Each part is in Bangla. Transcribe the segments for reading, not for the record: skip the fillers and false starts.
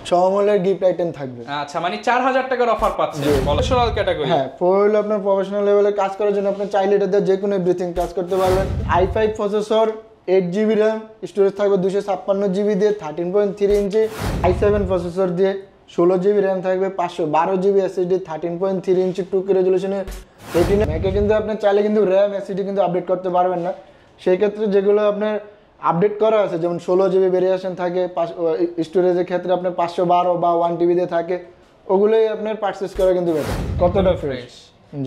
সমমূল্যের গিফট আইটেম থাকবে। আচ্ছা, মানে 4000 টাকার অফার পাচ্ছেন প্রফেশনাল ক্যাটাগরি। হ্যাঁ, প্রো হলো আপনার প্রফেশনাল লেভেলে কাজ করার জন্য আপনি চাইলে এটাতে যে কোনো এভরিথিং কাজ করতে পারবেন। i5 processor, 8GB RAM, storage থাকবে 256GB দিয়ে, 13.3 ইঞ্চি। i7 প্রসেসর দিয়ে 16GB র্যাম থাকবে, 512GB SSD, 13.3 ইঞ্চি 2K রেজুলেশনের রেটিনা। ম্যাকে কিন্তু আপনি চাইলে কিন্তু র্যাম SSD কিন্তু আপডেট করতে পারবেন না। সেই ক্ষেত্রে যেগুলো আপনার আপডেট করা আছে, যেমন 16GB ভেরিয়েশন থাকে, স্টোরেজের ক্ষেত্রে আপনার 512 বা 1TB দিয়ে থাকে, ওগুলোই আপনার পারচেজ করা কিন্তু বেটার। কতটা ফ্রেশ,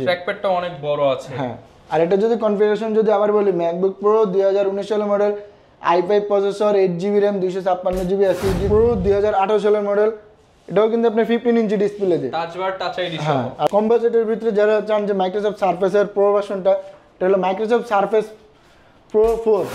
ট্র্যাকপ্যাডটা অনেক বড় আছে। হ্যাঁ, আর এটা যদি কনফিগারেশন যদি আবার বলি, ম্যাকবুক প্রো 2019 সালের model, i5 processor, 8GB RAM, 256GB SSD, pro 2018 সালের মডেল। এটাও কিন্তু আপনি 15 ইঞ্চি ডিসপ্লে দিয়ে, টাচ বার, টাচ আইডি সহ। হ্যাঁ। আর কম বাজেটের ভিতরে যারা চান যে মাইক্রোসফট সারফেসের প্রো ভার্সনটা, এটা হলো Microsoft Surface Pro 4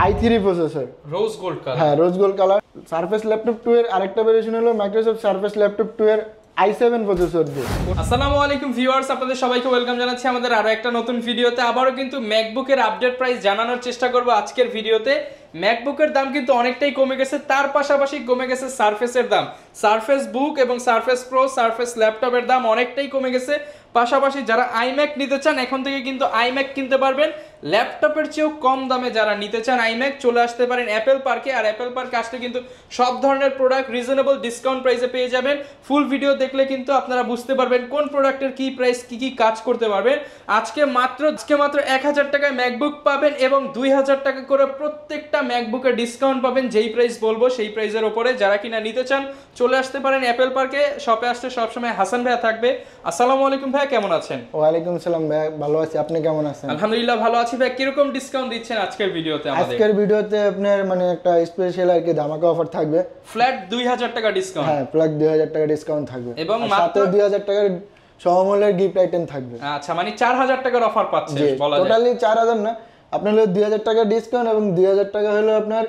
i3 processor, rose gold colour. হ্যাঁ, rose gold colour. Surface laptop 2 এর আরেকটা ভেরিয়েশন হলো মাইক্রোসফট সারফেস ল্যাপটপ 2 এর i7 প্রসেসর দিয়ে। আসসালামু আলাইকুম ভিউয়ার্স, আপনাদের সবাইকে ওয়েলকাম জানাচ্ছি আমাদের আরো একটা নতুন ভিডিওতে। আবারও কিন্তু ম্যাকবুকের আপডেট প্রাইস জানানোর চেষ্টা করব আজকের ভিডিওতে। ম্যাকবুকের দাম কিন্তু অনেকটাই কমে গেছে, তার পাশাপাশি কমে গেছে সারফেসের দাম। সারফেস বুক এবং সারফেস প্রো, সারফেস ল্যাপটপের দাম অনেকটাই কমে গেছে। পাশাপাশি যারা আইম্যাক নিতে চান এখন থেকে কিন্তু আইম্যাক কিনতে পারবেন ল্যাপটপের চেয়েও কম দামে। যারা নিতে চান আইম্যাক, চলে আসতে পারেন অ্যাপেল পার্কে। আর অ্যাপেল পার্কে আসলে কিন্তু সব ধরনের প্রোডাক্ট রিজনেবল ডিসকাউন্ট প্রাইসে পেয়ে যাবেন। ফুল ভিডিও দেখলে কিন্তু আপনারা বুঝতে পারবেন কোন প্রোডাক্টের কি প্রাইস, কি কি কাজ করতে পারবেন। আজকে মাত্র 1000 টাকায় ম্যাকবুক পাবেন এবং 2000 টাকা করে প্রত্যেকটা ম্যাকবুকের ডিসকাউন্ট পাবেন। যেই প্রাইস বলবো সেই প্রাইসের উপরে যারা কিনা নিতে চান চলে আসতে পারেন অ্যাপেল পার্কে। শপে আসতে সবসময় হাসান ভাইয়া থাকবে। আসসালামু আলাইকুম ভাই, কেমন আছেন? ওয়ালাইকুম আসসালাম ভাই, ভালো আছি, আপনি কেমন আছেন? আলহামদুলিল্লাহ ভালো আছি ভাই। কিরকম ডিসকাউন্ট দিচ্ছেন আজকের ভিডিওতে আমাদের? আজকের ভিডিওতে আপনার মানে একটা স্পেশাল আর কি ধামাকা অফার থাকবে। ফ্ল্যাট 2000 টাকা ডিসকাউন্ট। হ্যাঁ, প্লাস 2000 টাকা ডিসকাউন্ট থাকবে এবং সাথে 2000 টাকার সমমূল্যের গিফট আইটেম থাকবে। আচ্ছা, মানে 4000 টাকার অফার পাচ্ছেন বলা যায়। টোটালি 4000 না, আপনার হলো 2000 টাকা ডিসকাউন্ট এবং 2000 টাকা হলো আপনার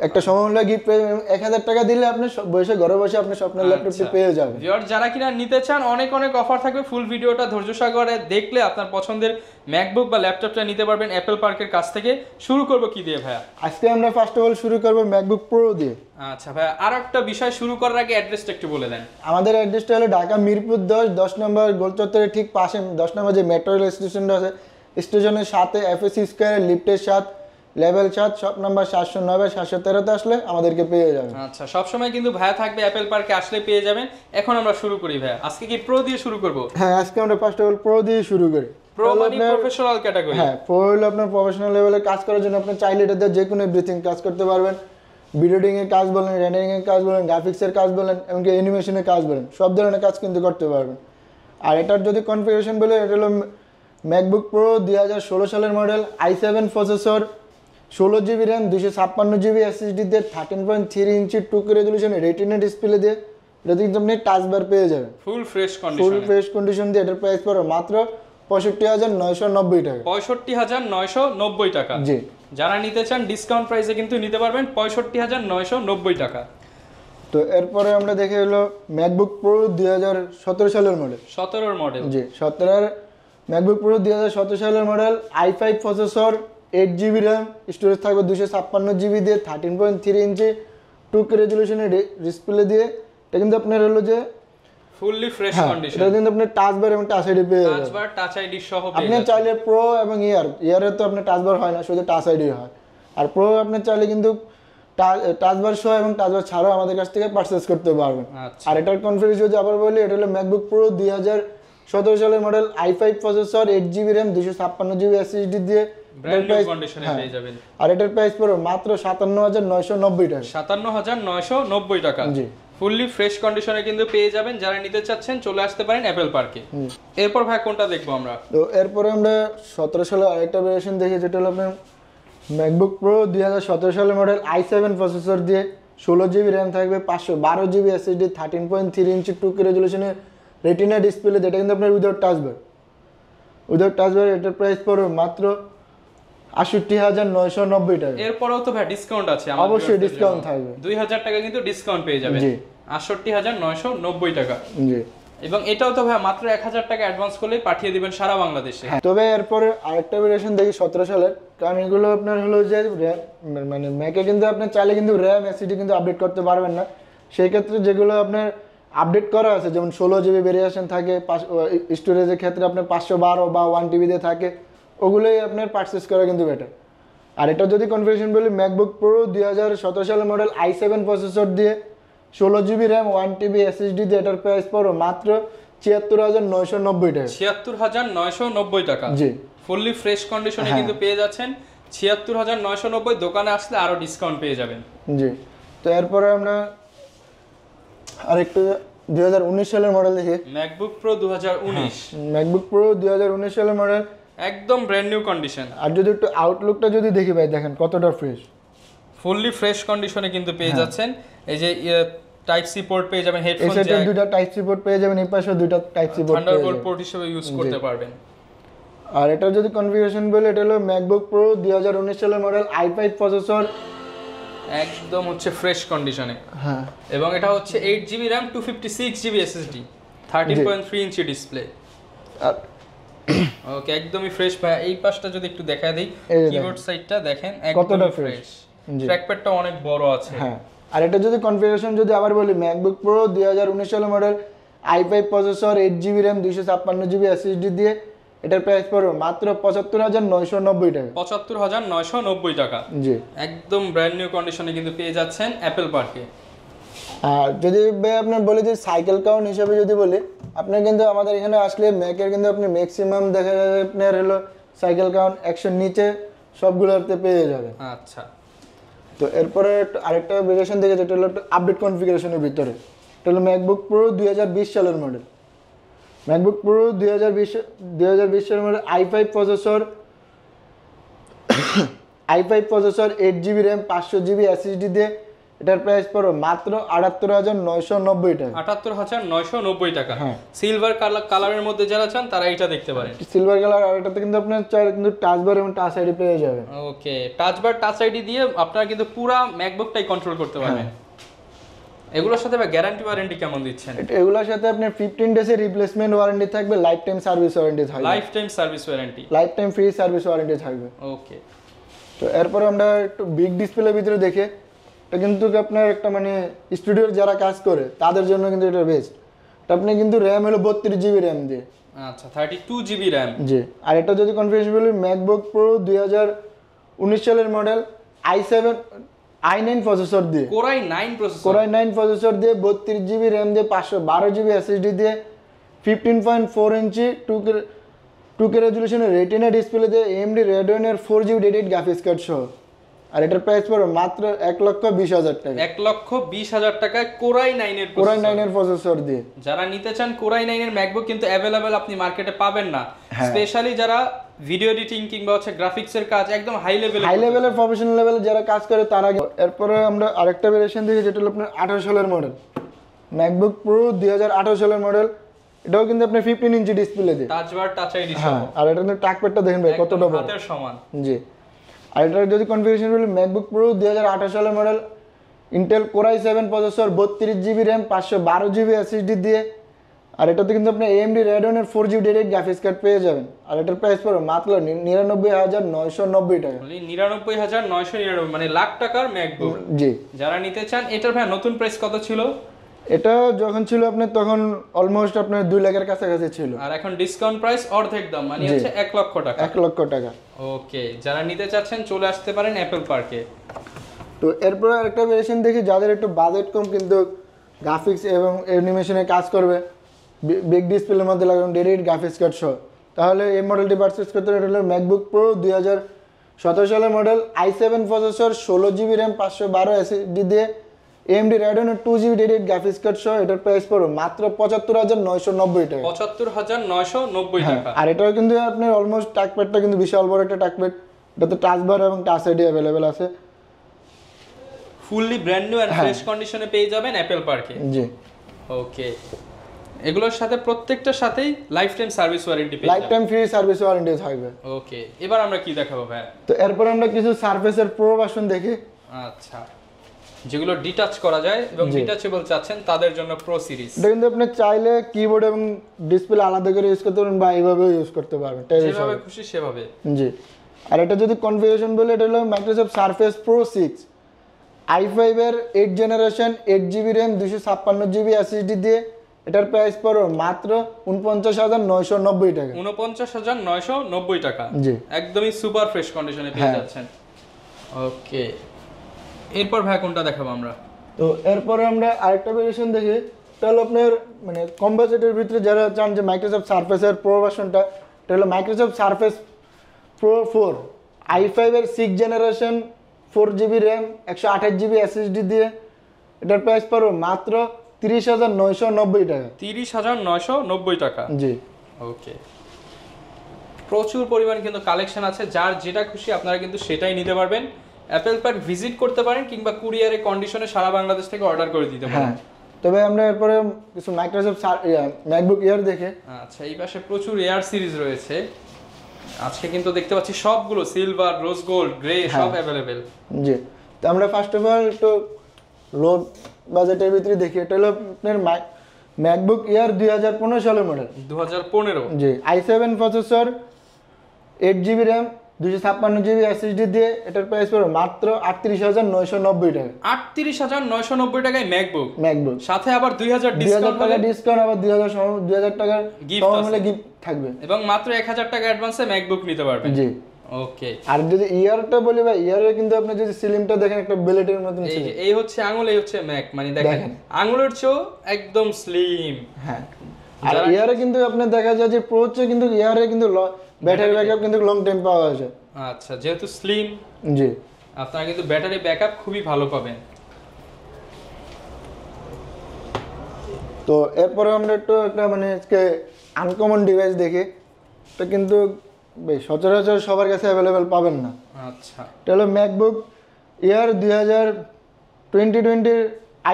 একটা সমমূল্য গিফট পেয়ে 1000 টাকা দিলে আপনি বসে ঘরে বসে আপনি স্বপ্নের ল্যাপটপটি পেয়ে যাবেন। ভিউয়ার যারা কিনা নিতে চান অনেক অনেক অফার থাকবে। ফুল ভিডিওটা ধৈর্য সহকারে দেখলে আপনার পছন্দের ম্যাকবুক বা ল্যাপটপটা নিতে পারবেন অ্যাপেল পার্কের কাছ থেকে। শুরু করব কি দিয়ে ভাইয়া? আজকে আমরা ফার্স্ট অফ অল শুরু করব ম্যাকবুক প্রো দিয়ে। আচ্ছা ভাইয়া, আর একটা বিষয় শুরু করার আগে অ্যাড্রেসটা একটু বলে দেন। আমাদের অ্যাড্রেসটা হলো ঢাকা মিরপুর 10 নম্বর গোল চত্বরের ঠিক পাশে 10 নম্বর যে মেট্রো রেল স্টেশনটা আছে, স্টেশনের সাথে এফএসসি স্কয়ারের লিফটের সাথে লেভেল 7 শপ নাম্বার 709 বা 713 আসলে আমাদেরকে পেয়ে যাবেন। আচ্ছা, সব সময় কিন্তু ভাইয়া থাকবে অ্যাপেল পার্কে, আসলে পেয়ে যাবেন। এখন আমরা শুরু করি ভাইয়া। আজকে কি প্রো দিয়ে শুরু করব? হ্যাঁ, আজকে আমরা ফার্স্ট অফ অল প্রো দিয়ে শুরু করি। প্রো মানে প্রফেশনাল ক্যাটাগরি। হ্যাঁ, প্রো হলো আপনার প্রফেশনাল লেভেলে কাজ করার জন্য আপনি চাইলে এটাতে যে কোনো এভরিথিং কাজ করতে পারবেন। ভিডিও এর কাজ বলেন, রেন্ডারিং এর কাজ বলেন, গ্রাফিক্সের কাজ বলেন, এমনকি অ্যানিমেশনের কাজ বলেন, সব ধরনের কাজ কিন্তু করতে পারবেন। আর এটার যদি কনফিগারেশন বলে, এটা হলো ম্যাকবুক প্রো 2016 সালের model, i7 processor, 16GB RAM, 256GB SSD দিয়ে, 13.3 ইঞ্চি 2K রেজুলেশন রেটিনা ডিসপ্লে দিয়ে। এটা কিন্তু আপনি টাচ বার পেয়ে যাবেন ফুল ফ্রেশ কন্ডিশন দিয়ে। এটার প্রাইস পড়বে মাত্র 65,990 টাকা। 65,990 টাকা। জি, যারা নিতে চান ডিসকাউন্ট প্রাইসে কিন্তু নিতে পারবেন 65,990 টাকা। তো এরপরে আমরা দেখে হলো ম্যাকবুক প্রো 2017 সালের মডেল। 17 মডেল। জি, 17 ম্যাকবুক প্রো 2017 সালের model, i5 processor, 8GB RAM, storage থাকবে 256GB দিয়ে, 13.3 ইঞ্চি 2K রেজুলেশনের ডিসপ্লে দিয়ে। এটা কিন্তু আপনার হলো যে ফুললি ফ্রেশ কন্ডিশন। এটা কিন্তু আপনি টাচ বার এবং টাচ আইডি পেয়ে যাবেন। টাচ বার, টাচ আইডি সহ পেয়ে আপনি যাবেন। চাইলে প্রো এবং ইয়ারে তো আপনার টাচ বার হয় না, শুধু টাচ আইডি হয়। আর প্রো আপনি চাইলে কিন্তু টাচ বার সহ এবং টাচ বার ছাড়াও আমাদের কাছ থেকে পারচেজ করতে পারবেন। আর এটার কনফিগারেশন যদি আবার বলি, এটা হলো ম্যাকবুক প্রো 2017 সালের model, i5 processor, 8GB RAM, 256GB SSD দিয়ে। ব্র্যান্ড নিউ কন্ডিশনে পেয়ে যাবেন। আর এটার প্রাইস পড়বে মাত্র 57,990 টাকা। 57,990 টাকা। জি, ফুললি ফ্রেশ কন্ডিশনে কিন্তু পেয়ে যাবেন। যারা নিতে চাচ্ছেন চলে আসতে পারেন অ্যাপেল পার্কে। এরপর ভাই কোনটা দেখবো আমরা? তো এরপরে আমরা 17 সালে আরেকটা ভেরিয়েশন দেখি, যেটা হলো আপনার ম্যাকবুক প্রো 2017 সালের মডেল, i7 প্রসেসর দিয়ে, 16GB র্যাম থাকবে, 512GB SSD, 13.3 ইঞ্চি 2K রেজুলেশনের রেটিনা ডিসপ্লে। যেটা কিন্তু আপনার উইদাউট টাচ বার। এটার প্রাইস পড়বে মাত্র 68,990 টাকা। এরপরেও তো ভাই ডিসকাউন্ট আছে, অবশ্যই ডিসকাউন্ট থাকবে। 2000 টাকা কিন্তু ডিসকাউন্ট পেয়ে যাবেন। জি, 68,990 টাকা। জি, এবং এটাও তো ভাই মাত্র 1000 টাকা অ্যাডভান্স করলেই পাঠিয়ে দিবেন সারা বাংলাদেশে। তবে এরপরে আরেকটা ভেরিয়েশন দেখি 17 সালের, কারণ এগুলো আপনার হলো যে মানে ম্যাকে কিন্তু আপনি চাইলে কিন্তু র্যাম SSD কিন্তু আপডেট করতে পারবেন না। সেই ক্ষেত্রে যেগুলো আপনার আপডেট করা আছে, যেমন 16 GB ভেরিয়েশন থাকে, স্টোরেজের ক্ষেত্রে আপনার 512 বা 1 TB দিয়ে থাকে, ওগুলোই আপনার পারচেস করা কিন্তু বেটার। আর এটা যদি কনফিগারেশন বলি, ম্যাকবুক প্রো 2017 সালের মডেল i7 প্রসেসর দিয়ে 16 GB র্যাম 1 TB SSD দিয়ে এটার প্রাইস পড়ো মাত্র ৭৬,৯৯০ টাকা। ৭৬,৯৯০ টাকা, জি। ফুললি ফ্রেশ কন্ডিশনে কিন্তু পেয়ে যাচ্ছেন ৭৬,৯৯০। দোকানে আসলে আরো ডিসকাউন্ট পেয়ে যাবেন। জি। তো এরপরে আমরা আরেকটু 2019 সালের মডেল দেখি। ম্যাকবুক প্রো 2019, ম্যাকবুক প্রো 2019 সালের মডেল, একদম ব্র্যান্ড নিউ কন্ডিশন। আর যদি একটু আউটলুকটা যদি দেখি ভাই, দেখেন কতটা ফ্রেশ, ফুললি ফ্রেশ কন্ডিশনে কিন্তু পেয়ে যাচ্ছেন। এই যে টাইপ সি পোর্ট পেয়ে যাবেন, হেডফোন এসএতে জ্যাক, দুটো টাইপ সি পোর্ট পেয়ে যাবেন, এই পাশে দুটো type C port, thunderbolt port হিসেবে ইউজ করতে পারবেন। আর এটা যদি কনফিগারেশন বলে, এটা হলো ম্যাকবুক প্রো 2019 সালের মডেল i5 প্রসেসর, একদম হচ্ছে ফ্রেশ কন্ডিশনে। হ্যাঁ। এবং এটা হচ্ছে 8 GB RAM 256 GB SSD, 13.3 inch display. আর ওকে, একদমই ফ্রেশ ভাই। এই পাশটা যদি একটু দেখা দেই, এই যে কিবোর্ড সাইডটা দেখেন কতটা একদম ফ্রেশ। ফ্রেশ। ট্র্যাকপ্যাডটা অনেক বড় আছে। হ্যাঁ। আর এটা যদি কনফিগারেশন যদি আবার বলি, ম্যাকবুক প্রো 2019 সালের model i5 processor, 8 GB RAM 256 GB SSD দিয়ে এটার প্রাইস পড়বে মাত্র ৭৫,৯৯০ টাকা। ৭৫,৯৯০ টাকা, জি। একদম ব্র্যান্ড নিউ কন্ডিশনে কিন্তু পেয়ে যাচ্ছেন অ্যাপেল পার্কে। আর যদি ভাই আপনার বলি যে সাইকেল কাউন্ট হিসাবে যদি বলি, আপনার কিন্তু আমাদের এখানে আসলে ম্যাকের কিন্তু আপনি ম্যাক্সিমাম দেখা যাবে আপনার হলো সাইকেল কাউন্ট 100 নিচে সবগুলোতে পেয়ে যাবে। আচ্ছা। তো এরপরে আরেকটা ভেরিয়েশন দেখে, যেটা হলো আপডেট কনফিগারেশনের ভিতরে, এটা হলো ম্যাকবুক প্রো 2020 সালের মডেল। ম্যাকবুক প্রো 2020 সালের model i5 processor, 8 GB RAM 500 GB SSD দিয়ে এটার প্রাইস পড়ো মাত্র ৭৮,৯৯০ টাকা। ৭৮,৯৯০ টাকা। হ্যাঁ। সিলভার কালারের মধ্যে যারা চান তারা এটা দেখতে পারেন। সিলভার কালার, আর এটাতে কিন্তু আপনার চাইলে কিন্তু টাচ বার এবং টাচ আইডি পেয়ে যাবেন। ওকে, টাচ বার টাচ আইডি দিয়ে আপনারা কিন্তু পুরো ম্যাকবুকটাই কন্ট্রোল করতে পারবেন। এগুলোর সাথে গ্যারান্টি ওয়ারেন্টি কেমন দিচ্ছেন? এগুলোর সাথে আপনার 15 ডেজের রিপ্লেসমেন্ট ওয়ারেন্টি থাকবে, লাইফ টাইম সার্ভিস ওয়ারেন্টি থাকবে, life time service warranty, life time free service warranty থাকবে। ওকে। তো এরপর আমরা একটু বিগ ডিসপ্লের ভিতরে দেখে, এটা কিন্তু আপনার একটা মানে স্টুডিওর যারা কাজ করে তাদের জন্য কিন্তু এটা বেস্ট। এটা আপনি কিন্তু র্যাম হলো 32 GB র্যাম দিয়ে। আচ্ছা, 32 GB RAM। জি। আর এটা যদি কনফিগারেশন বলি, ম্যাকবুক প্রো 2019 সালের মডেল i9 প্রসেসর দিয়ে, কোরাই 9 প্রসেসর, কোরাই 9 প্রসেসর দিয়ে 32 GB র্যাম দিয়ে 512 GB SSD দিয়ে 15.4 ইঞ্চি 2K রেজুলেশনের রেটিনা ডিসপ্লে দিয়ে AMD Radeon-এর 4GB dedicated graphics card সহ। আর এটার প্রাইস পড়বে মাত্র ১,২০,০০০ টাকা। ১,২০,০০০ টাকায় কোরাই 9 এর প্রসেসর দিয়ে যারা নিতে চান, কোরাই 9 এর ম্যাকবুক কিন্তু অ্যাভেলেবেল আপনি মার্কেটে পাবেন না। স্পেশালি যারা ভিডিও এডিটিং কিংবা হচ্ছে গ্রাফিক্সের কাজ একদম হাই লেভেলের প্রফেশনাল লেভেলে যারা কাজ করে তারা। এরপরে আমরা আরেকটা ভেরিয়েশন দেখি, যেটা হলো আপনার 18 সালের মডেল, ম্যাকবুক প্রো 2018 সালের মডেল। এটাও কিন্তু আপনি 15 ইঞ্চি ডিসপ্লে দিয়ে, টাচ বার টাচ আইডি সহ। হ্যাঁ। আর এটা কিন্তু ট্র্যাকপ্যাডটা দেখেন ভাই কতটা বড়, হাতের সমান। জি। আর এটা যদি কনফিগারেশন বলি, ম্যাকবুক প্রো 2018 সালের model, Intel core i 7 processor, 32 GB RAM 512 GB SSD দিয়ে। আর এটাতে কিন্তু আপনি AMD Radeon-এর 4GB dedicated graphics card পেয়ে যাবেন। আর এটার প্রাইস পড়বে মাত্র 99,990 টাকা। 99,999, মানে লাখ টাকার ম্যাকবুক। জি। যারা নিতে চান, এটার ভাই নতুন প্রাইস কত ছিল? এটা যখন ছিল আপনার তখন অলমোস্ট আপনার 2 লাখের কাছাকাছি ছিল, আর এখন ডিসকাউন্ট প্রাইস অর্ধেক দাম, মানে হচ্ছে 1 লক্ষ টাকা। 1 লক্ষ টাকা। ওকে, যারা নিতে চাচ্ছেন চলে আসতে পারেন অ্যাপল পার্কে। তো এরপর আরেকটা ভেরিয়েশন দেখি, যাদের একটু বাজেট কম কিন্তু গ্রাফিক্স এবং অ্যানিমেশনে কাজ করবে, বিগ ডিসপ্লের মধ্যে লাগানো ডেডিকেটেড গ্রাফিক্স কার্ড সহ, তাহলে এই মডেলটি পারচেজ করতে হলে ম্যাকবুক প্রো 2017 সালের model, i7 processor, 16 GB RAM 512 SSD দিয়ে AMD Radeon-এর 2GB dedicated graphics card সহ এটার প্রাইস পড়বে মাত্র ৭৫,৯৯০ টাকা। ৭৫,৯৯০ টাকা। আর এটাও কিন্তু আপনার অলমোস্ট ট্র্যাকপ্যাডটা কিন্তু বিশাল বড় একটা ট্র্যাকপ্যাড, এটাতে টাচ বার এবং টাচ আইডি অ্যাভেলেবেল আছে। Fully brand new and fresh কন্ডিশনে পেয়ে যাবেন অ্যাপল পার্কে। জি। ওকে, এগুলোর সাথে প্রত্যেকটার সাথেই লাইফ টাইম সার্ভিস ওয়ারেন্টি পেয়ে life time free service warranty থাকবে। ওকে, এবার আমরা কি দেখাবো ভাই? তো এরপর আমরা কিছু সারফেসের প্রো ভার্সন দেখি। আচ্ছা, যেগুলো ডিটাচ করা যায় এবং ডিটাচেবল চাচ্ছেন তাদের জন্য প্রো সিরিজ। এটা কিন্তু আপনি চাইলে কিবোর্ড এবং ডিসপ্লে আলাদা করে ইউজ করতে পারেন বা এইভাবেও ইউজ করতে পারবেন, যেভাবে খুশি সেভাবে। জি। আর এটা যদি কনফিগারেশন বলে, এটা হলো মাইক্রোসফট সারফেস প্রো 6। i5 এর 8 generation 8GB RAM 256GB SSD দিয়ে এটার প্রাইস পড়ো মাত্র 49,990 টাকা। 49,990 টাকা। জি একদমই সুপার ফ্রেশ কন্ডিশনে পেয়ে যাচ্ছেন। ওকে, এরপর ভাই কোনটা দেখাবো আমরা? তো এরপরে আমরা আরেকটা ভেরিয়েশন দেখি, তাহলে আপনার মানে কম বাজেটের ভিতরে যারা চান যে মাইক্রোসফট সারফেসের প্রো ভার্সনটা, এটা হলো মাইক্রোসফট সারফেস প্রো 4 i5 এর 6 generation 4GB RAM 128GB SSD দিয়ে এটার প্রাইস পড়ো মাত্র 30,990 টাকা। 30,990 টাকা। জি ওকে, প্রচুর পরিমাণ কিন্তু কালেকশন আছে, যার যেটা খুশি আপনারা কিন্তু সেটাই নিতে পারবেন। অ্যাপেল পার্ক ভিজিট করতে পারেন কিংবা কুরিয়ারে কন্ডিশনে সারা বাংলাদেশ থেকে অর্ডার করে দিতে পারেন। হ্যাঁ, তবে আমরা এরপরে কিছু মাইক্রোসফট ম্যাকবুক এয়ার দেখে। আচ্ছা, এই পাশে প্রচুর এয়ার সিরিজ রয়েছে। আজকে কিন্তু দেখতে পাচ্ছি সবগুলো সিলভার, রোজ গোল্ড, গ্রে সব অ্যাভেলেবেল। জি, তো আমরা ফার্স্ট অফ অল একটু লো বাজেটের ভিতরে দেখি। এটা হলো আপনার ম্যাকবুক এয়ার 2015 সালের মডেল। 2015? জি, i7 processor 8GB RAM 256GB SSD দিয়ে এটার প্রাইস পড়বে মাত্র 38,990 টাকা। 38,990 টাকায় ম্যাকবুক, সাথে আবার 2000 টাকা ডিসকাউন্ট, আবার 2000 টাকা গিফট থাকবে এবং মাত্র 1000 টাকা অ্যাডভান্সে ম্যাকবুক নিতে পারবেন। জি ওকে, আর যদি ইয়ারটা বলি ভাই, ইয়ারে কিন্তু আপনি যদি সিলিমটা দেখেন একটা বেলেটের মতন ছিল। এই হচ্ছে আঙুল, এই হচ্ছে ম্যাক, মানে দেখেন আঙুলের চেয়েও একদম স্লিম। হ্যাঁ, আর ইয়ারে কিন্তু আপনি দেখা যায় যে প্রো হচ্ছে কিন্তু ইয়ারে কিন্তু ব্যাটারি ব্যাকআপ কিন্তু লং টাইম পাওয়া যায়। আচ্ছা, যেহেতু স্লিম, জি, আপনারা কিন্তু ব্যাটারি ব্যাকআপ খুবই ভালো পাবেন। তো এরপরে আমরা একটু একটা মানে আজকে আনকমন ডিভাইস দেখি, এটা কিন্তু বেশ সচরাচর সবার কাছে অ্যাভেলেবেল পাবেন না। আচ্ছা, এটা হলো MacBook Air 2020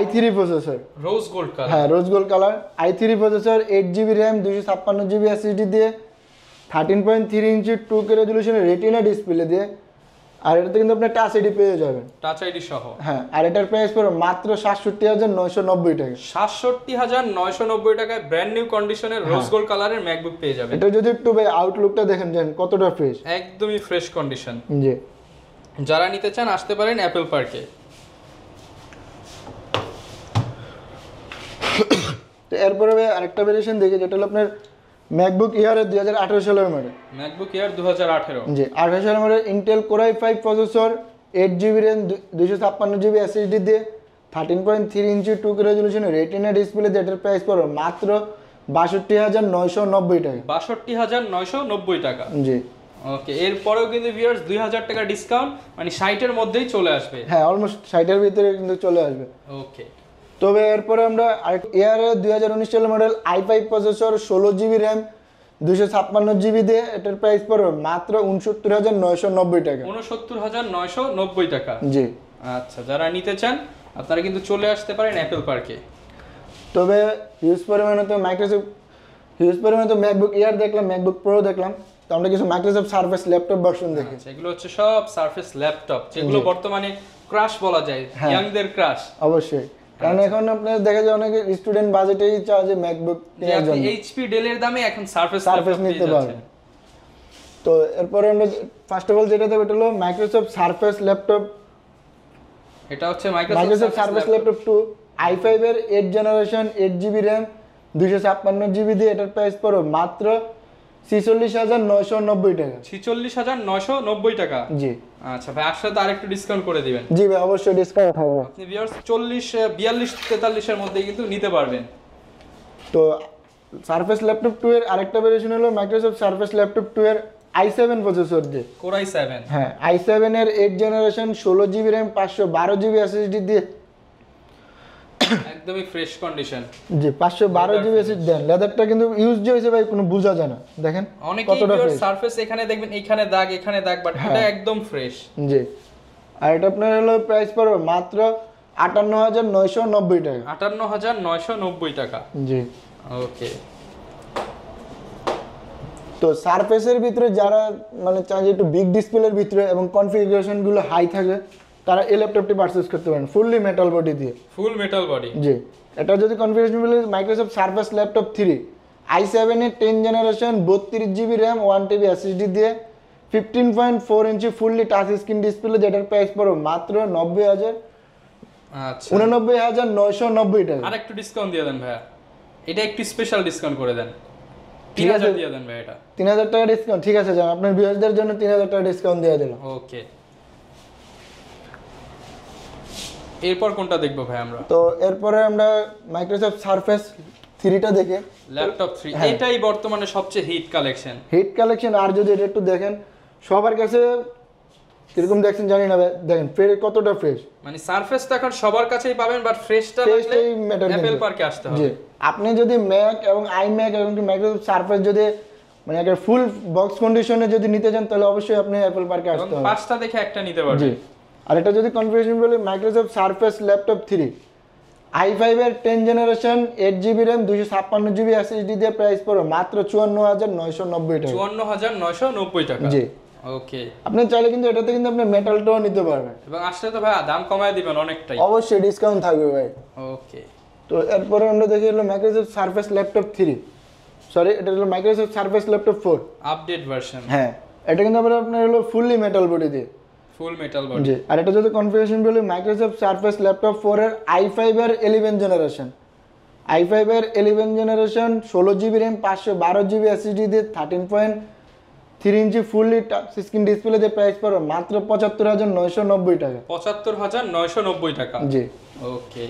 i3 processor, rose gold colour. হ্যাঁ, rose gold colour i3 processor 8GB RAM 256GB SSD দিয়ে 13.3 ইঞ্চি 2K রেজলিউশনের রেটিনা ডিসপ্লে দিয়ে, আর এটাতে কিন্তু আপনি টাচ আইডি পেয়ে যাবেন, টাচ আইডি সহ। হ্যাঁ, আর এটার প্রাইস পড়বে মাত্র 67,990 টাকা। 67,990 টাকায় ব্র্যান্ড নিউ কন্ডিশনের রোজ গোল্ড কালারের ম্যাকবুক পেয়ে যাবেন। এটা যদি একটু ভাই আউটলুকটা দেখেন যেন কতটা ফ্রেশ, একদমই ফ্রেশ কন্ডিশন। জি, যারা নিতে চান আসতে পারেন অ্যাপেল পার্কে। তো এরপরে ভাই আরেকটা ভেরিয়েশন দেখি, যেটা হলো আপনার ম্যাকবুক এয়ারের 2018 সালের মডেল। MacBook air 2018? জি, 18 সালের model, Intel core i5 processor 8GB RAM 256GB SSD দিয়ে 13.3 ইঞ্চি 2K রেজলিউশনের রেটিনা ডিসপ্লে দিয়ে এটার প্রাইস পড়বে মাত্র 62,990 টাকা। 62,990 টাকা। জি, ওকে, এরপরেও কিন্তু ভিউয়ার্স 2000 টাকা ডিসকাউন্ট, মানে 60 এর মধ্যেই চলে আসবে। হ্যাঁ, অলমোস্ট 60 এর ভিতরে কিন্তু চলে আসবে। ওকে, তবে এরপরে আমরা এয়ারের 2019 সালের model i5 processor 16GB RAM 256GB দিয়ে এটার প্রাইস পড়বে মাত্র 69,990 টাকা। 69,990 টাকা। জি, আচ্ছা, যারা নিতে চান আপনারা কিন্তু চলে আসতে পারেন অ্যাপেল পার্কে। তবে হিউজ পরিমাণে তো ম্যাকবুক এয়ার দেখলাম, ম্যাকবুক প্রো দেখলাম, তো আমরা কিছু মাইক্রোসফট সারফেস ল্যাপটপ ভার্সন দেখি। এগুলো হচ্ছে সব সারফেস ল্যাপটপ, যেগুলো বর্তমানে ক্রাশ বলা যায়, ইয়াংদের ক্রাশ। অবশ্যই, কারণ এখন আপনার দেখা যায় অনেকে স্টুডেন্ট বাজেটেই চায় যে ম্যাকবুক কেনার জন্য, এইচপি ডেল এর দামে এখন সারফেস নিতে পারবেন। তো এরপরে আমরা ফার্স্ট অফ অল যেটা দেব, এটা হলো মাইক্রোসফট সারফেস ল্যাপটপ। এটা হচ্ছে মাইক্রোসফট সারফেস ল্যাপটপ 2 i5 এর 8 জেনারেশন 8GB র্যাম 256GB দিয়ে এটার প্রাইস পড়বে মাত্র 46,990 টাকা। 46,990 টাকা। জি, আচ্ছা ভাই, আসলে তো আরেকটু ডিসকাউন্ট করে দিবেন। জি ভাই, অবশ্যই ডিসকাউন্ট হবে। আপনি ভিউয়ার্স 40, 42, 43 এর মধ্যে কিন্তু নিতে পারবেন। তো সারফেস ল্যাপটপ 2 এর আরেকটা ভেরিয়েশন হলো মাইক্রোসফট সারফেস ল্যাপটপ 2 এর i7 প্রসেসর দিয়ে, কোর i7। হ্যাঁ, i7 এর 8 generation 16GB RAM 512GB SSD দিয়ে একদমই ফ্রেশ কন্ডিশন। জি, 512GB SSD দেন। লেদারটা কিন্তু ইউজ যে হইছে ভাই কোনো বোঝা যায় না, দেখেন কতটা ফ্রেশ। সারফেস এখানে দেখবেন এখানে দাগ, এখানে দাগ, বাট এটা একদম ফ্রেশ। জি, আর এটা আপনার হলো প্রাইস পড়বে মাত্র 58,990 টাকা। 58,990 টাকা। জি, ওকে। তো সারফেসের ভিতরে যারা মানে চায় যে একটু বিগ ডিসপ্লের ভিতরে এবং কনফিগারেশন গুলো হাই থাকে, তারা এই ল্যাপটপটি পারচেজ করতে পারেন ফুললি মেটাল বডি দিয়ে। ফুল মেটাল বডি? জি, এটা যদি কনফিগারেশন বলে মাইক্রোসফট সারফেস ল্যাপটপ 3 i7 এর 10 generation 32GB RAM 1TB SSD দিয়ে 15.4 ইঞ্চি ফুললি টাচ স্ক্রিন ডিসপ্লে, যেটার প্রাইস পড়বে মাত্র আচ্ছা 89,990 টাকা। আর একটু ডিসকাউন্ট দিয়ে দেন ভাইয়া, এটা একটু স্পেশাল ডিসকাউন্ট করে দেন, ঠিক আছে 3000 দিয়ে দেন ভাই এটা। 3000 টাকা ডিসকাউন্ট, ঠিক আছে যান আপনার ভিউয়ারদের জন্য 3000 টাকা ডিসকাউন্ট দিয়ে দিলাম। ওকে, এরপর কোনটা দেখবো ভাই আমরা? তো এরপরে আমরা মাইক্রোসফট সারফেস 3টা দেখে ল্যাপটপ 3, এটাই বর্তমানে সবচেয়ে হিট কালেকশন। আর যদি এটা একটু দেখেন সবার কাছে কিরকম দেখছেন জানি না, দেখেন কতটা ফ্রেশ, মানে সারফেস তো এখন সবার কাছেই পাবেন, বাট ফ্রেশটা লাগলে অ্যাপল পার্কে আসতে হবে। জি, আপনি যদি ম্যাক এবং আইম্যাক এবং মাইক্রোসফট সারফেস যদি মানে একটা ফুল বক্স কন্ডিশনে যদি নিতে চান তাহলে অবশ্যই আপনি অ্যাপল পার্কে আসতে হবে। পাঁচটা দেখে একটা নিতে পারবেন। জি, আর এটা যদি কনফিগারেশন বলি মাইক্রোসফট সারফেস ল্যাপটপ 3 i5 এর 10 generation 8GB RAM 256GB SSD দিয়ে প্রাইস পড়বে মাত্র 54,990 টাকা। 54,990 টাকা। জি, ওকে, আপনি চাইলে কিন্তু এটাতে কিন্তু আপনি মেটালটাও নিতে পারবেন, এবং আসলে তো ভাই দাম কমায় দিবেন অনেকটাই। অবশ্যই ডিসকাউন্ট থাকবে ভাই। ওকে, তো এরপরে আমরা দেখি হলো মাইক্রোসফট সারফেস ল্যাপটপ 3, সরি এটা হলো Microsoft surface laptop 4 update version. হ্যাঁ, এটা কিন্তু আপনার হলো ফুললি মেটাল বডি দিয়ে। ফুল মেটাল বডি। জি, আর এটা যদি কনফিগারেশন বলি মাইক্রোসফট সারফেস ল্যাপটপ 4 এর i5 এর 11 জেনারেশন, i5 এর 11 generation 16GB RAM 512GB SSD দিয়ে 13.3 ইঞ্চি ফুললি টাচ স্ক্রিন ডিসপ্লে দিয়ে প্রাইস পড়বে মাত্র 75,990 টাকা। 75,990 টাকা। জি, ওকে,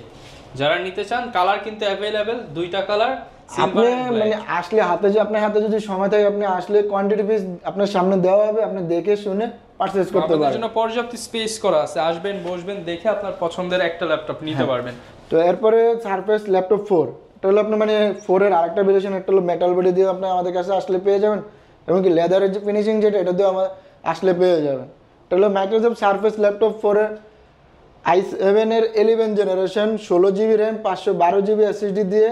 যারা নিতে চান কালার কিন্তু অ্যাভেলেবেল, দুইটা কালার। আপনি মানে আসলে আপনার হাতে যদি সময় থাকে আপনি আসলে কোয়ান্টিটি পিস আপনার সামনে দেওয়া হবে, আপনি দেখে শুনে পারচেজ করতে আপনাদের পারবেন। জন্য পর্যাপ্ত স্পেস করা আছে, আসবেন বসবেন দেখে আপনার পছন্দের একটা ল্যাপটপ নিতে পারবেন। তো এরপরে সারফেস ল্যাপটপ 4, এটা হলো আপনার মানে 4 এর আরেকটা ভেরিয়েশন, একটা হলো মেটাল বডি দিয়ে আপনি আমাদের কাছে আসলে পেয়ে যাবেন, এবং কি লেদারের যে ফিনিশিং যেটা এটা দিয়ে আমার আসলে পেয়ে যাবেন। এটা হলো মাইক্রোসফট সারফেস ল্যাপটপ 4 এর i7 এর 11 generation 16GB RAM 512GB SSD দিয়ে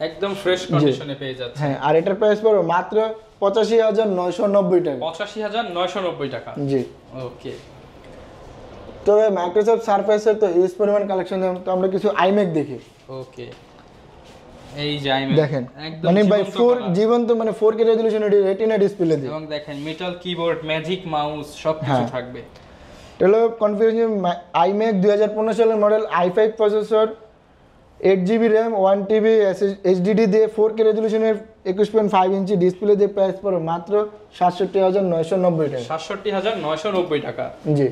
একদম ফ্রেশ কন্ডিশনে পেয়ে যাচ্ছে। হ্যাঁ, আর এটার প্রাইস পড়বে মাত্র 85,990 টাকা। 85,990 টাকা। জি, ওকে, তবে মাইক্রোসফট সারফেসের তো হিউজ পরিমাণ কালেকশন, তো আমরা কিছু আইম্যাক দেখি। ওকে, এই যে আইম্যাক দেখেন একদম মানে বাই জীবন্ত 4 colour। জীবন্ত মানে 4K রেজোলিউশন রেটিনা ডিসপ্লে দিয়ে, এবং দেখেন মেটাল কিবোর্ড, ম্যাজিক মাউস সবকিছু থাকবে। এটা হলো কনফিগারেশন iMac 2015 সালের model, i5 processor, 8GB RAM 1TB HDD দিয়ে 4K রেজোলিউশনের 21.5 ইঞ্চি ডিসপ্লে দিয়ে প্রাইস পড়বে মাত্র 67,990 টাকা। 67,990 টাকা। জি,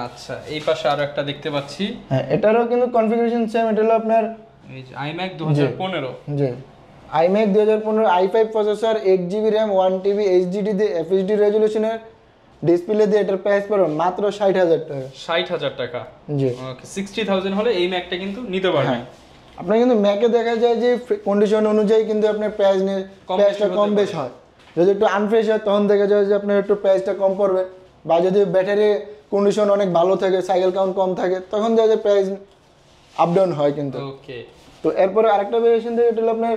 আচ্ছা, এই পাশে আরো একটা দেখতে পাচ্ছি। হ্যাঁ এটারও কিন্তু কনফিগারেশন সেম, এটা হলো আপনার এই যে iMac 2015। জি, iMac 2015 i5 processor, 8GB RAM 1TB HDD দিয়ে FHD রেজোলিউশনের ডিসপ্লে দিয়ে এটার প্রাইস পড়বে মাত্র 60,000 টাকা। 60,000 টাকা। জি, ওকে, 60,000 হলে এই ম্যাকটা কিন্তু নিতে পারবেন। আপনার কিন্তু ম্যাকে দেখা যায় যে কন্ডিশন অনুযায়ী কিন্তু আপনার প্রাইসটা কম বেশ হয়। যদি একটু আনফ্রেশ হয় তখন দেখা যায় যে আপনার একটু প্রাইসটা কম পড়বে, বা যদি ব্যাটারি কন্ডিশন অনেক ভালো থাকে, সাইকেল কাউন্ট কম থাকে, তখন দেখা যায় প্রাইস আপ ডাউন হয় কিন্তু। ওকে, তো এরপরে আরেকটা ভেরিয়েশন থেকে এটা হলো আপনার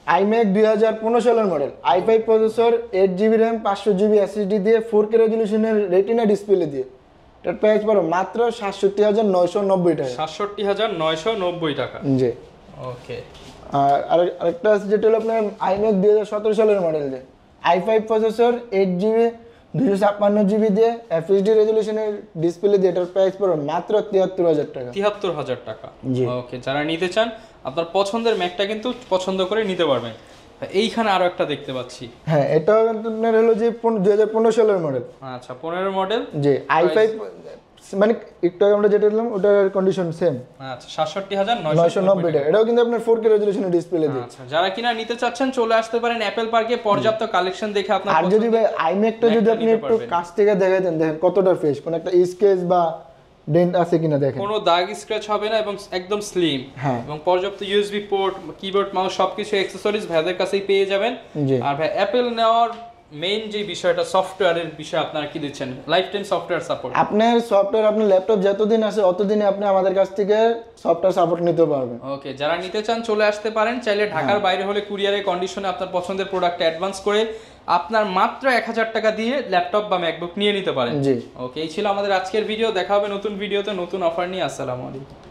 iMac 2015 সালের model, i5 processor, 8GB RAM 500GB SSD দিয়ে 4K রেজোলিউশনের রেটিনা ডিসপ্লে দিয়ে এটার প্রাইস পড়বে মাত্র 67,990 টাকা। 67,990 টাকা। জি, ওকে, আর আরেকটা আছে যেটা হলো আপনার iMac 2017 সালের মডেল, যে i5 প্রসেসর, 8GB 256GB দিয়ে FHD রেজোলিউশনের ডিসপ্লে দিয়ে এটার প্রাইস পড়বে মাত্র 73,000 টাকা। 73,000 টাকা। জি। ওকে, যারা নিতে চান আপনার পছন্দের ম্যাকটা কিন্তু পছন্দ করে নিতে পারবেন। এইখানে আরো একটা দেখতে পাচ্ছি। হ্যাঁ, এটাও আপনার হলো যে 2015 সালের মডেল। আচ্ছা, 15 মডেল। জি, i5 মানে একটু আগে আমরা যেটা দিলাম ওটার কন্ডিশন সেম। আচ্ছা, 67,990 990 টাকা। এটাও কিন্তু আপনার 4K রেজোলিউশনের ডিসপ্লে দিয়ে। আচ্ছা, যারা কিনা নিতে চাচ্ছেন চলে আসতে পারেন অ্যাপল পার্কে, পর্যাপ্ত কালেকশন দেখে আপনার আর যদি ভাই iMacটা যদি আপনি একটু কাছ থেকে দেখাতেন, দেখেন কতটা ফ্রেশ, কোন একটা স্কেচ বা ডেন্ট আছে কিনা দেখেন, কোনো দাগ স্ক্র্যাচ হবে না এবং একদম স্লিম। হ্যাঁ, এবং পর্যাপ্ত ইউএসবি পোর্ট, কিবোর্ড, মাউস সবকিছু অ্যাকসেসরিজ ভাইদের কাছেই পেয়ে যাবেন। জি। আর ভাই অ্যাপল নেওয়ার মেইন যে বিষয়টা সফটওয়্যারের বিষয় আপনারা কি দিচ্ছেন? Life time software support. আপনার সফটওয়্যার আপনার ল্যাপটপ যতদিন আছে অতদিনে আপনি আমাদের কাছ থেকে সফটওয়্যার সাপোর্ট নিতে পারবেন। ওকে, যারা নিতে চান চলে আসতে পারেন। চাইলে ঢাকার বাইরে হলে কুরিয়ারের কন্ডিশনে আপনার পছন্দের প্রোডাক্ট অ্যাডভান্স করে আপনার মাত্র 1000 টাকা দিয়ে ল্যাপটপ বা ম্যাকবুক নিয়ে নিতে পারেন। জি, ওকে, এই ছিল আমাদের আজকের ভিডিও। দেখা হবে নতুন ভিডিওতে নতুন অফার নিয়ে। আসসালামু আলাইকুম।